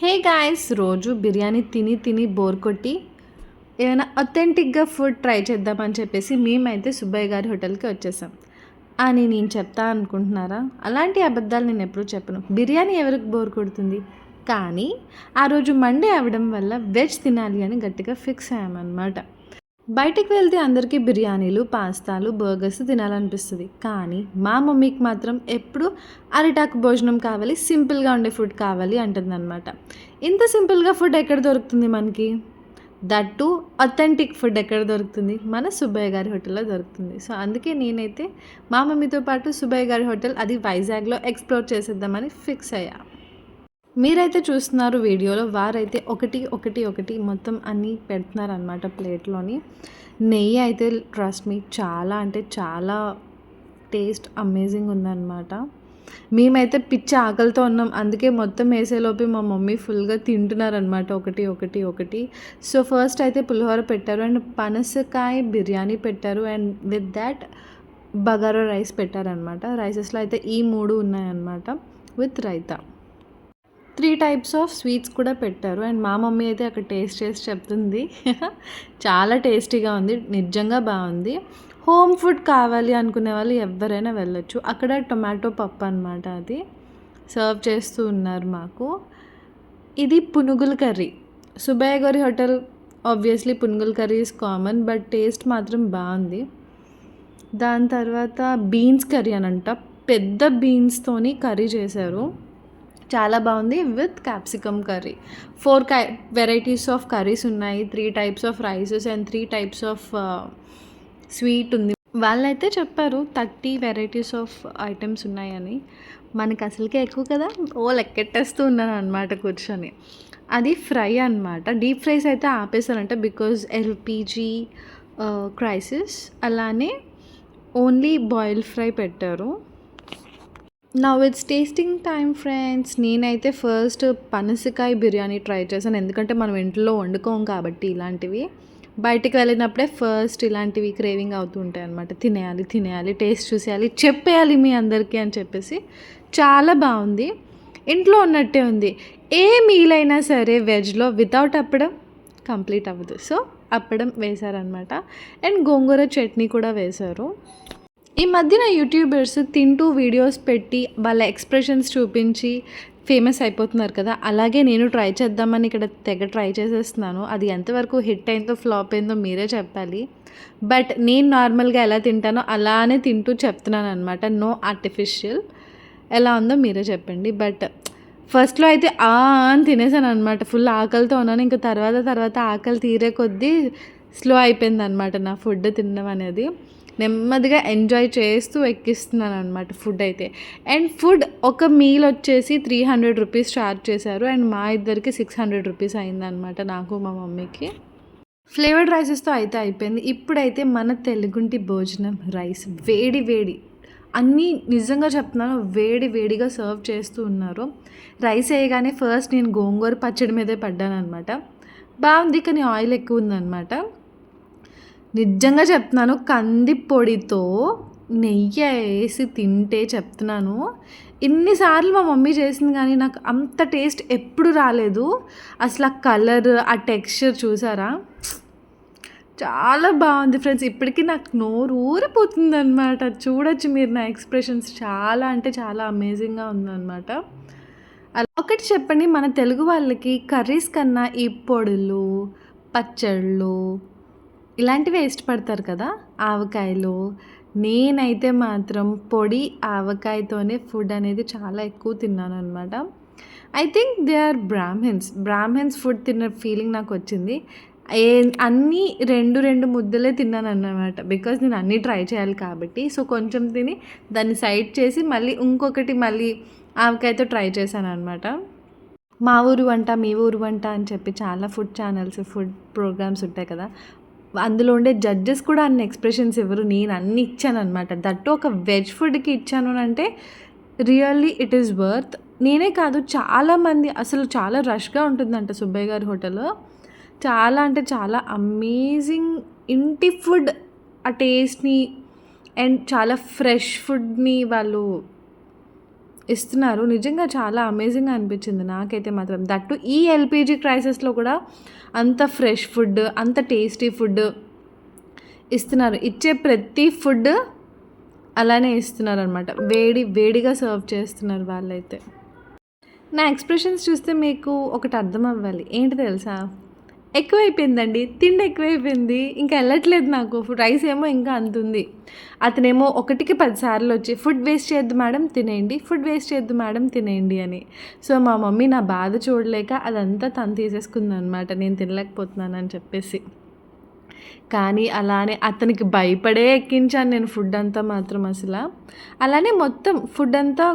Hey guys, రోజు బిర్యానీ తిని తిని బోర్ కొట్టి ఏమైనా అథెంటిక్గా ఫుడ్ ట్రై చేద్దామని చెప్పేసి మేమైతే సుబ్బయ్య గారి హోటల్కి వచ్చేసాం అని నేను చెప్తా అనుకుంటున్నారా? అలాంటి అబద్ధాలు నేను ఎప్పుడూ చెప్పను. బిర్యానీ ఎవరికి బోర్ కొడుతుంది? కానీ ఆ రోజు మండే అవ్వడం వల్ల వెజ్ తినాలి అని గట్టిగా ఫిక్స్ అయ్యామన్నమాట. బయటికి వెళ్తే అందరికీ బిర్యానీలు, పాస్తాలు, బర్గర్స్ తినాలనిపిస్తుంది. కానీ మా మమ్మీకి మాత్రం ఎప్పుడు అరిటాకు భోజనం కావాలి, సింపుల్గా ఉండే ఫుడ్ కావాలి అంటుందన్నమాట. ఇంత సింపుల్గా ఫుడ్ ఎక్కడ దొరుకుతుంది మనకి? దట్టు అథెంటిక్ ఫుడ్ ఎక్కడ దొరుకుతుంది? మన సుబ్బయ్య గారి హోటల్లో దొరుకుతుంది. సో అందుకే నేనైతే మా మమ్మీతో పాటు సుబ్బయ్య గారి హోటల్, అది వైజాగ్లో ఎక్స్ప్లోర్ చేసేద్దామని ఫిక్స్ అయ్యా. మీరైతే చూస్తున్నారు వీడియోలో, వారైతే ఒకటి ఒకటి ఒకటి మొత్తం అన్నీ పెడుతున్నారనమాట ప్లేట్లోని. నెయ్యి అయితే ట్రస్ట్ మీ చాలా అంటే చాలా టేస్ట్ అమేజింగ్ ఉందన్నమాట. మేమైతే పిచ్చి ఆకలితో ఉన్నాం, అందుకే మొత్తం వేసేలోపే మా మమ్మీ ఫుల్గా తింటున్నారనమాట ఒకటి ఒకటి ఒకటి. సో ఫస్ట్ అయితే పులిహోర పెట్టారు అండ్ పనసకాయ బిర్యానీ పెట్టారు and with that bagara rice పెట్టారనమాట. రైసెస్లో అయితే ఈ 3 ఉన్నాయన్నమాట with raita. 3 types of sweets కూడా పెట్టారు అండ్ మా మమ్మీ అయితే అక్కడ టేస్ట్ చేసి చెప్తుంది చాలా టేస్టీగా ఉంది, నిజంగా బాగుంది. హోమ్ ఫుడ్ కావాలి అనుకునే వాళ్ళు ఎవరైనా వెళ్ళొచ్చు. అక్కడ టొమాటో పప్పు అనమాట, అది సర్వ్ చేస్తూ ఉన్నారు మాకు. ఇది పునుగుల కర్రీ. సుబ్బయ్య గారి హోటల్ ఆబ్వియస్లీ పునుగుల curry is common, but taste మాత్రం బాగుంది. దాని తర్వాత బీన్స్ కర్రీ అనంట, పెద్ద బీన్స్తోని కర్రీ చేశారు, చాలా బాగుంది with capsicum curry. 4 varieties of curries ఉన్నాయి, 3 types of rices and 3 types of sweet ఉంది. వాళ్ళైతే చెప్పారు 30 వెరైటీస్ ఆఫ్ ఐటమ్స్ ఉన్నాయని. మనకు అసలుకే ఎక్కువ కదా, లెక్కెట్టేస్తూ ఉన్నాను అనమాట కూర్చొని. అది ఫ్రై అనమాట. డీప్ ఫ్రైస్ అయితే ఆపేశారంట బికాజ్ ఎల్పిజి క్రైసిస్. అలానే ఓన్లీ బాయిల్ ఫ్రై పెట్టారు. Now it's tasting time friends. నేనైతే ఫస్ట్ పనసకాయ బిర్యానీ ట్రై చేశాను, ఎందుకంటే మనం ఇంట్లో వండుకోం కాబట్టి ఇలాంటివి. బయటికి వెళ్ళినప్పుడే ఫస్ట్ ఇలాంటివి క్రేవింగ్ అవుతూ ఉంటాయి అనమాట. తినేయాలి తినేయాలి, టేస్ట్ చూసేయాలి, చెప్పేయాలి మీ అందరికీ అని చెప్పేసి. చాలా బాగుంది, ఇంట్లో ఉన్నట్టే ఉంది. ఏ మీల్ అయినా సరే వెజ్లో వితౌట్ అప్పడం కంప్లీట్ అవ్వదు. సో అప్పడం వేశారనమాట అండ్ గోంగూర చట్నీ కూడా వేశారు. ఈ మధ్యన యూట్యూబర్స్ తింటూ వీడియోస్ పెట్టి వాళ్ళ ఎక్స్ప్రెషన్స్ చూపించి ఫేమస్ అయిపోతున్నారు కదా, అలాగే నేను ట్రై చేద్దామని ఇక్కడ తెగ ట్రై చేసేస్తున్నాను. అది ఎంతవరకు హిట్ అయిందో ఫ్లాప్ అయిందో మీరే చెప్పాలి. బట్ నేను నార్మల్గా ఎలా తింటానో అలానే తింటూ చెప్తున్నాను అనమాట, నో ఆర్టిఫిషియల్. ఎలా ఉందో మీరే చెప్పండి. బట్ ఫస్ట్లో అయితే అని తినేసాను అనమాట, ఫుల్ ఆకలితో ఉన్నాను. ఇంకా తర్వాత ఆకలి తీరే కొద్దీ స్లో అయిపోయింది అనమాట నా ఫుడ్ తినడం అనేది. నెమ్మదిగా ఎంజాయ్ చేస్తూ ఎక్కిస్తున్నాను అనమాట ఫుడ్ అయితే. అండ్ ఫుడ్ ఒక మీల్ వచ్చేసి 300 రూపీస్ ఛార్జ్ చేశారు అండ్ మా ఇద్దరికి 600 రూపీస్ అయిందనమాట, నాకు మా మమ్మీకి. ఫ్లేవర్డ్ రైసెస్తో అయితే అయిపోయింది. ఇప్పుడైతే మన తెలుగుంటి భోజనం రైస్ వేడి వేడి అన్నీ, నిజంగా చెప్తున్నాను, వేడి వేడిగా సర్వ్ చేస్తూ ఉన్నారు. రైస్ వేయగానే ఫస్ట్ నేను గోంగూర పచ్చడి మీదే పడ్డాను అనమాట. బాగుంది కానీ ఆయిల్ ఎక్కువ ఉందన్నమాట. నిజంగా చెప్తున్నాను, కంది పొడితో నెయ్యి వేసి తింటే చెప్తున్నాను, ఇన్నిసార్లు మా మమ్మీ చేసింది కానీ నాకు అంత టేస్ట్ ఎప్పుడు రాలేదు. అసలు ఆ కలర్, ఆ టెక్స్చర్ చూసారా, చాలా బాగుంది ఫ్రెండ్స్. ఇప్పటికీ నాకు నోరు ఊరిపోతుంది అనమాట. చూడొచ్చు మీరు నా ఎక్స్ప్రెషన్స్, చాలా అంటే చాలా అమేజింగ్గా ఉందన్నమాట. అలా ఒకటి చెప్పండి, మన తెలుగు వాళ్ళకి కర్రీస్ కన్నా ఈ పొడులు, పచ్చళ్ళు ఇలాంటివే ఇష్టపడతారు కదా, ఆవకాయలు. నేనైతే మాత్రం పొడి ఆవకాయతోనే ఫుడ్ అనేది చాలా ఎక్కువ తిన్నాను అనమాట. I think they are Brahmins food తిన్న ఫీలింగ్ నాకు వచ్చింది. అన్నీ 2 ముద్దలే తిన్నాను అన్నమాట, బికాజ్ నేను అన్నీ ట్రై చేయాలి కాబట్టి. సో కొంచెం తిని దాన్ని సైడ్ చేసి మళ్ళీ ఇంకొకటి మళ్ళీ ఆవకాయతో ట్రై చేశాను అనమాట. మా ఊరు వంట మీ ఊరు వంట అని చెప్పి చాలా ఫుడ్ ఛానల్స్, ఫుడ్ ప్రోగ్రామ్స్ ఉంటాయి కదా, అందులో ఉండే జడ్జెస్ కూడా అన్ని ఎక్స్ప్రెషన్స్ ఇవ్వరు. నేను అన్ని ఇచ్చాను అనమాట. దట్టు ఒక వెజ్ ఫుడ్కి ఇచ్చాను అంటే రియల్లీ ఇట్ ఈస్ వర్త్. నేనే కాదు, చాలామంది, అసలు చాలా రష్గా ఉంటుందంట సుబ్బయ్య గారి హోటల్. చాలా అంటే చాలా అమేజింగ్ ఇంటి ఫుడ్, ఆ టేస్ట్ని అండ్ చాలా ఫ్రెష్ ఫుడ్ని వాళ్ళు ఇస్తున్నారు. నిజంగా చాలా అమేజింగ్‌గా అనిపించింది నాకైతే మాత్రం. దట్టు ఈ ఎల్‌పీజీ క్రైసిస్‌లో కూడా అంత ఫ్రెష్ ఫుడ్, అంత టేస్టీ ఫుడ్ ఇస్తున్నారు. ఇచ్చే ప్రతి ఫుడ్ అలానే ఇస్తున్నారనమాట. వేడిగా సర్వ్ చేస్తున్నారు వాళ్ళైతే. నా ఎక్స్‌ప్రెషన్స్ చూస్తే మీకు ఒకటి అర్థం అవ్వాలి. ఏంటి తెలుసా? ఎక్కువైపోయిందండి. తిండి ఎక్కువైపోయింది. ఇంకా ఎళ్ళట్లేదు నాకు. రైస్ ఏమో ఇంకా అంతుంది. అతనేమో ఒకటికి 10 సార్లొచ్చి ఫుడ్ వేస్ట్ చేయొద్దు మేడం తినేయండి. ఫుడ్ వేస్ట్ చేయొద్దు మేడం తినేయండి అని. సో, మా మమ్మీ నా బాధ చూడలేక అదంతా తను తీసేసుకుందనమాట. నేను తినలేకపోతున్నానని చెప్పేసి. కానీ అలానే అతనికి భయపడే ఎక్కించాను నేను ఫుడ్ అంతా మాత్రం అసల. అలానే మొత్తం ఫుడ్ అంతా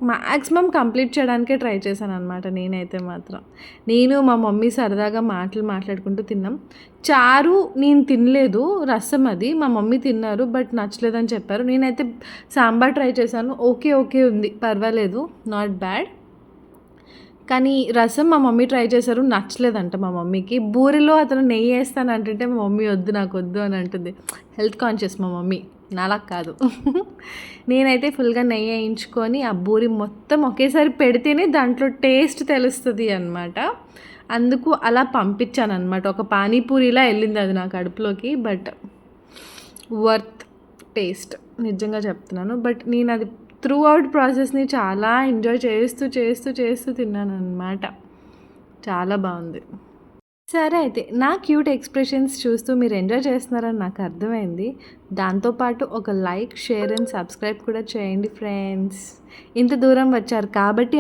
మాక్సిమం కంప్లీట్ చేయడానికే ట్రై చేశాననమాట నేనైతే మాత్రం. నేను మా మమ్మీ సరదాగా మాట్లాడుకుంటూ తిన్నాం. చారు నేను తినలేదు. రసం అది. మా మమ్మీ తిన్నారు. బట్ నచ్చలేదని చెప్పారు. నేనైతే సాంబార్ ట్రై చేశాను. ఓకే ఉంది. పర్వాలేదు. Not bad. కానీ రసం మా మమ్మీ ట్రై చేశారు. నచ్చలేదంట మా మమ్మీకి. బూరెలో అతను నెయ్యి ఏస్తానంటుంటే మా మమ్మీ వద్దు నాకొద్దు అని అంటుంది. హెల్త్ కాన్షియస్ మా మమ్మీ. నాలా కాదు. నేనైతే ఫుల్‌గా నెయ్యి ఏయించుకొని ఆ బూరి మొత్తం ఒకేసారి పెడితేనే దాంట్లో టేస్ట్ తెలుస్తది అనమాట. అందుకు అలా పంపించాననమాట. ఒక పానీపూరిలా ఎళ్ళింది అది నా కడుపులోకి. బట్ వర్త్ టేస్ట్ నిజంగా చెప్తున్నాను. బట్ నేనది త్రూ అవుట్ ప్రాసెస్‌ని చాలా ఎంజాయ్ చేస్తూ తిన్నాననమాట. చాలా బావుంది. సరే అయితే నా క్యూట్ ఎక్స్‌ప్రెషన్స్ చూస్తూ మీరు ఎంజాయ్ చేస్తున్నారని నాకు అర్థమైంది. దాంతో పాటు ఒక లైక్, షేర్ అండ్ సబ్స్క్రైబ్ కూడా చేయండి ఫ్రెండ్స్. ఇంత దూరం వచ్చారు కాబట్టి